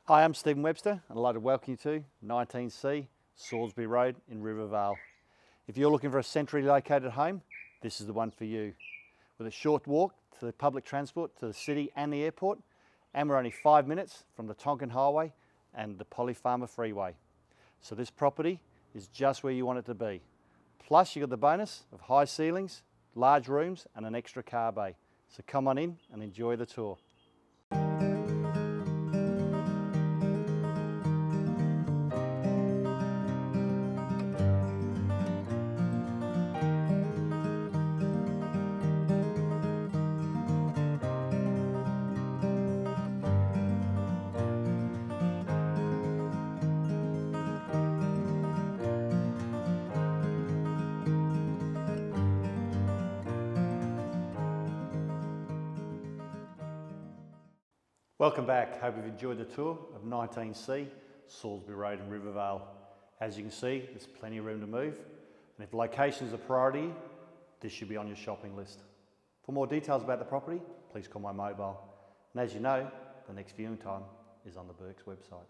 Hi, I'm Stephen Webster and I'd like to welcome you to 19C Salisbury Road in Rivervale. If you're looking for a centrally located home, this is the one for you. With a short walk to the public transport to the city and the airport, and we're only 5 minutes from the Tonkin Highway and the Polyfarmer Freeway. So this property is just where you want it to be. Plus you got the bonus of high ceilings, large rooms and an extra car bay. So come on in and enjoy the tour. Welcome back. Hope you've enjoyed the tour of 19C Salisbury Road in Rivervale. As you can see, there's plenty of room to move, and if location is a priority, this should be on your shopping list. For more details about the property, please call my mobile. And as you know, the next viewing time is on the Burke's website.